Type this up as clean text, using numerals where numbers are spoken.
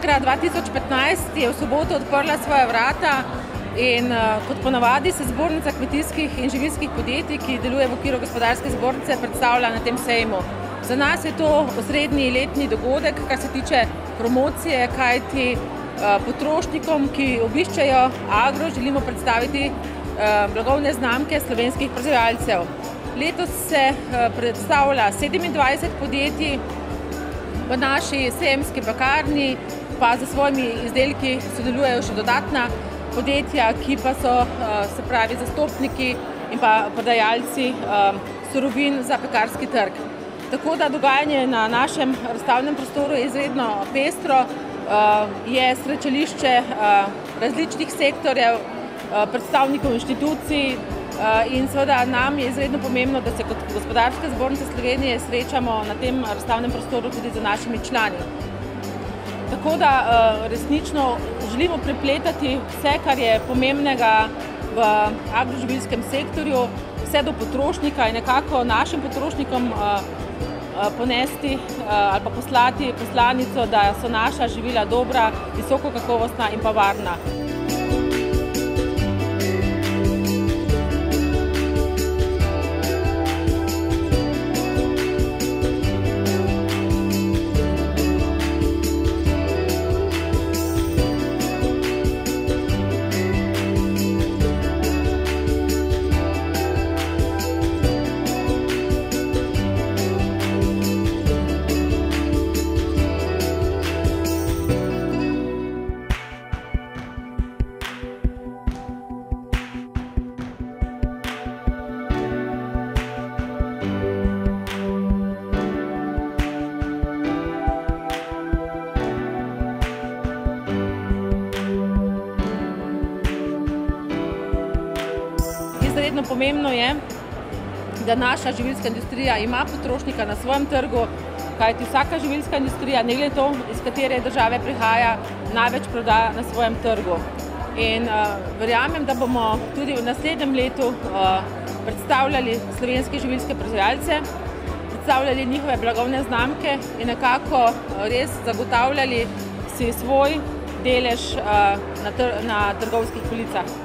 Agra 2015 je v soboto odprla svoja vrata in kot ponavadi se Zbornica kmetijskih in živilskih podjetij, ki deluje v okviru gospodarske zbornice, predstavlja na tem sejmu. Za nas je to osrednji letni dogodek, kar se tiče promocije, kajti potrošnikom, ki obiščejo Agro, želimo predstaviti blagovne znamke slovenskih proizvajalcev. Letos se predstavlja 27 podjetij, v naši sejemski pekarni pa za svojimi izdelki sodelujejo še dodatna podjetja, ki pa so se pravi zastopniki in pa prodajalci surovin za pekarski trg. Tako da dogajanje na našem razstavnem prostoru je izredno pestro, je srečališče različnih sektorjev, predstavnikov inštitucij in seveda nam je izredno pomembno, da se kot Gospodarska zbornica Slovenije srečamo na tem razstavnem prostoru tudi z našimi člani. Tako da resnično želimo prepletati vse, kar je pomembnega v agroživilskem sektorju, vse do potrošnika in nekako našim potrošnikom ponesti ali pa poslati poslanico, da so naša živila dobra, visoko kakovostna in pa varna. Izredno pomembno je, da naša živilska industrija ima potrošnika na svojem trgu, kajti vsaka živilska industrija, ne glede to, iz katere države prihaja, največ proda na svojem trgu. In verjamem, da bomo tudi v naslednjem letu predstavljali slovenske živilske proizvajalce, predstavljali njihove blagovne znamke in nekako res zagotavljali si svoj delež na trgovskih policah.